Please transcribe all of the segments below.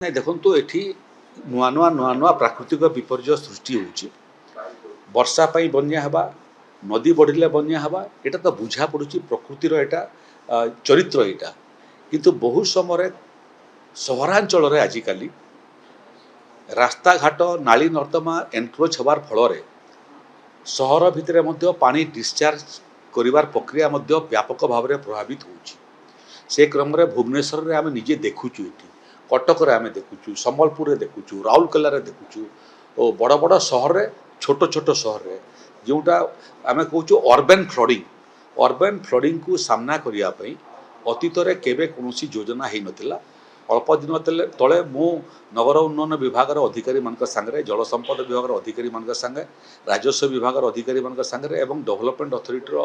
ନାଇଁ ଦେଖନ୍ତୁ ଏଠି ନୂଆ ପ୍ରାକୃତିକ ବିପର୍ଯ୍ୟୟ ସୃଷ୍ଟି ହେଉଛି। ବର୍ଷା ପାଇଁ ବନ୍ୟା ହେବା, ନଦୀ ବଢ଼ିଲେ ବନ୍ୟା ହେବା, ଏଇଟା ତ ବୁଝା ପଡ଼ୁଛି ପ୍ରକୃତିର ଏଇଟା ଚରିତ୍ର ଏଇଟା। କିନ୍ତୁ ବହୁ ସମୟରେ ସହରାଞ୍ଚଳରେ ଆଜିକାଲି ରାସ୍ତାଘାଟ ନାଳି ନର୍ଦ୍ଦମା ଏନକ୍ରୋଚ୍ ହେବାର ଫଳରେ ସହର ଭିତରେ ମଧ୍ୟ ପାଣି ଡିସଚାର୍ଜ କରିବାର ପ୍ରକ୍ରିୟା ମଧ୍ୟ ବ୍ୟାପକ ଭାବରେ ପ୍ରଭାବିତ ହେଉଛି। ସେ କ୍ରମରେ ଭୁବନେଶ୍ୱରରେ ଆମେ ନିଜେ ଦେଖୁଛୁ, ଏଠି କଟକରେ ଆମେ ଦେଖୁଛୁ, ସମ୍ବଲପୁରରେ ଦେଖୁଛୁ, ରାଉରକେଲାରେ ଦେଖୁଛୁ ଓ ବଡ଼ ବଡ଼ ସହରରେ ଛୋଟ ଛୋଟ ସହରରେ ଯେଉଁଟା ଆମେ କହୁଛୁ ଅର୍ବାନ୍ ଫ୍ଲଡ଼ିଂକୁ ସାମ୍ନା କରିବା ପାଇଁ ଅତୀତରେ କେବେ କୌଣସି ଯୋଜନା ହେଇନଥିଲା। ଅଳ୍ପ ଦିନ ତଳେ ମୁଁ ନଗର ଉନ୍ନୟନ ବିଭାଗର ଅଧିକାରୀମାନଙ୍କ ସାଙ୍ଗରେ, ଜଳସମ୍ପଦ ବିଭାଗର ଅଧିକାରୀମାନଙ୍କ ସାଙ୍ଗେ, ରାଜସ୍ୱ ବିଭାଗର ଅଧିକାରୀମାନଙ୍କ ସାଙ୍ଗରେ ଏବଂ ଡେଭଲପମେଣ୍ଟ ଅଥରିଟିର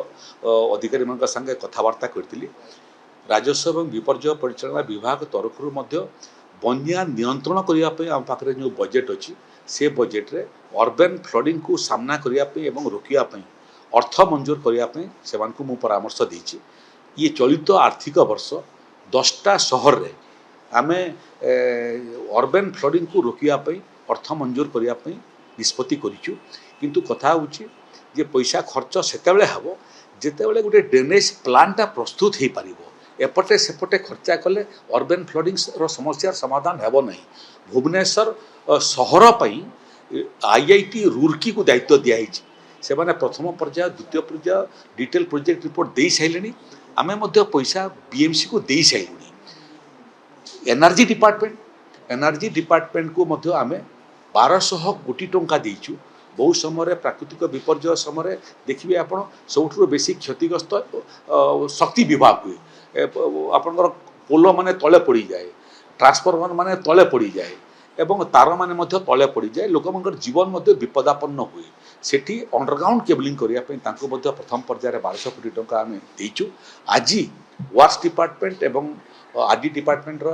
ଅଧିକାରୀମାନଙ୍କ ସାଙ୍ଗେ କଥାବାର୍ତ୍ତା କରିଥିଲି। ରାଜସ୍ୱ ଏବଂ ବିପର୍ଯ୍ୟୟ ପରିଚାଳନା ବିଭାଗ ତରଫରୁ ମଧ୍ୟ ବନ୍ୟା ନିୟନ୍ତ୍ରଣ କରିବା ପାଇଁ ଆମ ପାଖରେ ଯେଉଁ ବଜେଟ୍ ଅଛି, ସେ ବଜେଟ୍ରେ ଅର୍ବାନ୍ ଫ୍ଲଡ଼ିଂକୁ ସାମ୍ନା କରିବା ପାଇଁ ଏବଂ ରୋକିବା ପାଇଁ ଅର୍ଥ ମଞ୍ଜୁର କରିବା ପାଇଁ ସେମାନଙ୍କୁ ମୁଁ ପରାମର୍ଶ ଦେଇଛି। ଇଏ ଚଳିତ ଆର୍ଥିକ ବର୍ଷ 10ଟା ସହରରେ ଆମେ ଅର୍ବାନ୍ ଫ୍ଲଡ଼ିଂକୁ ରୋକିବା ପାଇଁ ଅର୍ଥ ମଞ୍ଜୁର କରିବା ପାଇଁ ନିଷ୍ପତ୍ତି କରିଛୁ। କିନ୍ତୁ କଥା ହେଉଛି ଯେ ପଇସା ଖର୍ଚ୍ଚ ସେତେବେଳେ ହେବ ଯେତେବେଳେ ଗୋଟେ ଡ୍ରେନେଜ୍ ପ୍ଲାନ୍ଟା ପ୍ରସ୍ତୁତ ହୋଇପାରିବ। ଏପଟେ ସେପଟେ ଖର୍ଚ୍ଚା କଲେ ଅର୍ବାନ୍ ଫ୍ଲଡ଼ିଂର ସମସ୍ୟାର ସମାଧାନ ହେବ ନାହିଁ। ଭୁବନେଶ୍ୱର ସହର ପାଇଁ IIT ରୁର୍କିକୁ ଦାୟିତ୍ୱ ଦିଆହେଇଛି। ସେମାନେ ପ୍ରଥମ ପର୍ଯ୍ୟାୟ, ଦ୍ୱିତୀୟ ପର୍ଯ୍ୟାୟ ଡିଟେଲ୍ ପ୍ରୋଜେକ୍ଟ ରିପୋର୍ଟ ଦେଇସାରିଲେଣି। ଆମେ ମଧ୍ୟ ପଇସା BMCକୁ ଦେଇସାରିଲୁଣି। ଏନର୍ଜି ଡିପାର୍ଟମେଣ୍ଟକୁ ମଧ୍ୟ ଆମେ 1200 କୋଟି ଟଙ୍କା ଦେଇଛୁ। ବହୁ ସମୟରେ ପ୍ରାକୃତିକ ବିପର୍ଯ୍ୟୟ ସମୟରେ ଦେଖିବେ ଆପଣ ସବୁଠାରୁ ବେଶୀ କ୍ଷତିଗ୍ରସ୍ତ ଶକ୍ତି ବିଭାଗ ହୁଏ। ଆପଣଙ୍କର ପୋଲ ମାନେ ତଳେ ପଡ଼ିଯାଏ, ଟ୍ରାନ୍ସଫର୍ମର ମାନେ ତଳେ ପଡ଼ିଯାଏ ଏବଂ ତାରମାନେ ମଧ୍ୟ ତଳେ ପଡ଼ିଯାଏ। ଲୋକମାନଙ୍କର ଜୀବନ ମଧ୍ୟ ବିପଦାପନ୍ନ ହୁଏ। ସେଠି ଅଣ୍ଡରଗ୍ରାଉଣ୍ଡ କେବଲିଂ କରିବା ପାଇଁ ତାଙ୍କୁ ମଧ୍ୟ ପ୍ରଥମ ପର୍ଯ୍ୟାୟରେ 1200 କୋଟି ଟଙ୍କା ଆମେ ଦେଇଛୁ। ଆଜି ୱାର୍କସ ଡିପାର୍ଟମେଣ୍ଟ ଏବଂ RD ଡିପାର୍ଟମେଣ୍ଟର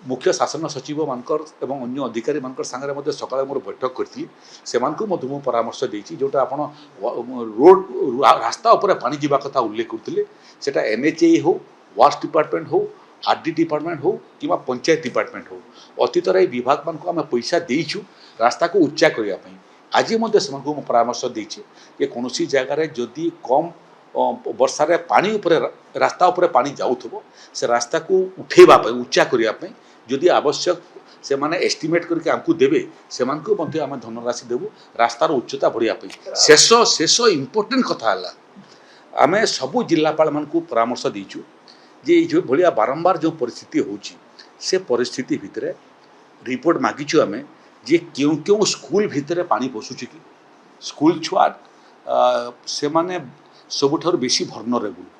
ମୁଖ୍ୟ ଶାସନ ସଚିବମାନଙ୍କର ଏବଂ ଅନ୍ୟ ଅଧିକାରୀମାନଙ୍କର ସାଙ୍ଗରେ ମଧ୍ୟ ସକାଳେ ମୋର ବୈଠକ କରିଥିଲି। ସେମାନଙ୍କୁ ମଧ୍ୟ ମୁଁ ପରାମର୍ଶ ଦେଇଛି, ଯେଉଁଟା ଆପଣ ରାସ୍ତା ଉପରେ ପାଣି ଯିବା କଥା ଉଲ୍ଲେଖ କରୁଥିଲେ, ସେଇଟା NHAI ହେଉ, ୱାର୍କସ ଡିପାର୍ଟମେଣ୍ଟ ହେଉ, RD ଡିପାର୍ଟମେଣ୍ଟ ହେଉ କିମ୍ବା ପଞ୍ଚାୟତ ଡିପାର୍ଟମେଣ୍ଟ ହେଉ, ଅତୀତରେ ଏହି ବିଭାଗମାନଙ୍କୁ ଆମେ ପଇସା ଦେଇଛୁ ରାସ୍ତାକୁ ଉଚ୍ଚା କରିବା ପାଇଁ। ଆଜି ମଧ୍ୟ ସେମାନଙ୍କୁ ମୁଁ ପରାମର୍ଶ ଦେଇଛି ଯେ କୌଣସି ଜାଗାରେ ଯଦି କମ୍ ବର୍ଷାରେ ପାଣି ଉପରେ ରାସ୍ତା ଉପରେ ପାଣି ଯାଉଥିବ, ସେ ରାସ୍ତାକୁ ଉଠେଇବା ପାଇଁ, ଉଚ୍ଚା କରିବା ପାଇଁ ଯଦି ଆବଶ୍ୟକ ସେମାନେ ଏଷ୍ଟିମେଟ୍ କରିକି ଆମକୁ ଦେବେ, ସେମାନଙ୍କୁ ମଧ୍ୟ ଆମେ ଧନରାଶି ଦେବୁ ରାସ୍ତାର ଉଚ୍ଚତା ବଢ଼ିବା ପାଇଁ। ଶେଷ ଇମ୍ପୋର୍ଟାଣ୍ଟ କଥା ହେଲା, ଆମେ ସବୁ ଜିଲ୍ଲାପାଳମାନଙ୍କୁ ପରାମର୍ଶ ଦେଇଛୁ ଯେ ଏଇ ଯେଉଁ ଭଳିଆ ବାରମ୍ବାର ଯେଉଁ ପରିସ୍ଥିତି ହେଉଛି, ସେ ପରିସ୍ଥିତି ଭିତରେ ରିପୋର୍ଟ ମାଗିଛୁ ଆମେ ଯେ କେଉଁ ସ୍କୁଲ ଭିତରେ ପାଣି ପଶୁଛି କି। ସ୍କୁଲ ଛୁଆ ସେମାନେ ସବୁଠାରୁ ବେଶୀ ଭଲ୍ନରେବୁଲ୍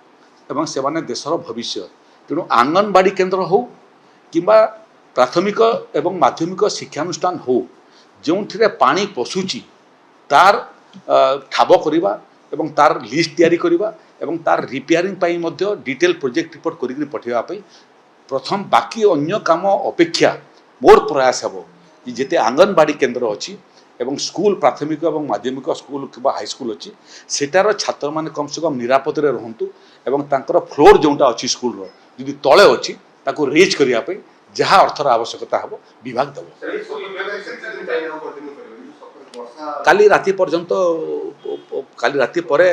ଏବଂ ସେମାନେ ଦେଶର ଭବିଷ୍ୟତ। ତେଣୁ ଅଙ୍ଗନବାଡ଼ି କେନ୍ଦ୍ର ହେଉ କିମ୍ବା ପ୍ରାଥମିକ ଏବଂ ମାଧ୍ୟମିକ ଶିକ୍ଷାନୁଷ୍ଠାନ ହେଉ, ଯେଉଁଥିରେ ପାଣି ପଶୁଛି ତାର ଠାବ କରିବା ଏବଂ ତାର ଲିଷ୍ଟ ତିଆରି କରିବା ଏବଂ ତାର ରିପେୟାରିଂ ପାଇଁ ମଧ୍ୟ ଡିଟେଲ୍ ପ୍ରୋଜେକ୍ଟ ରିପୋର୍ଟ କରିକି ପଠାଇବା ପାଇଁ ପ୍ରଥମ, ବାକି ଅନ୍ୟ କାମ ଅପେକ୍ଷା ମୋର ପ୍ରୟାସ ହେବ ଯେ ଯେତେ ଅଙ୍ଗନବାଡ଼ି କେନ୍ଦ୍ର ଅଛି ଏବଂ ସ୍କୁଲ, ପ୍ରାଥମିକ ଏବଂ ମାଧ୍ୟମିକ ସ୍କୁଲ କିମ୍ବା ହାଇସ୍କୁଲ ଅଛି, ସେଠାର ଛାତ୍ରମାନେ କମ୍ ସେ କମ୍ ନିରାପଦରେ ରୁହନ୍ତୁ ଏବଂ ତାଙ୍କର ଫ୍ଲୋର ଯେଉଁଟା ଅଛି ସ୍କୁଲର ଯଦି ତଳେ ଅଛି ତାକୁ ରେଜ୍ କରିବା ପାଇଁ ଯାହା ଅର୍ଥର ଆବଶ୍ୟକତା ହେବ ବିଭାଗ ଦେବ। କାଲି ରାତି ପର୍ଯ୍ୟନ୍ତ, କାଲି ରାତି ପରେ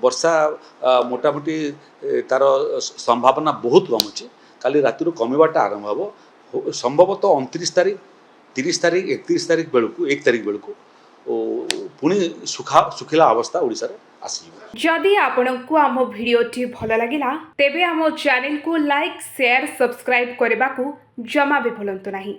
ବର୍ଷା ମୋଟାମୋଟି ତାର ସମ୍ଭାବନା ବହୁତ କମ୍ ଅଛି। କାଲି ରାତିରୁ କମିବାଟା ଆରମ୍ଭ ହେବ। ସମ୍ଭବତଃ 29 ତାରିଖ, 30 ତାରିଖ, 31 ତାରିଖ ବେଳକୁ, 1 ତାରିଖ ବେଳକୁ ପୁଣି ଶୁଖିଲା ଅବସ୍ଥା ଓଡ଼ିଶାରେ ଆସିଯିବ। जदि आपंक आम भिडी भल लगा तेब आम चैनल को लाइक, शेयर, सब्सक्राइब करने को जमा भी भूलु नहीं।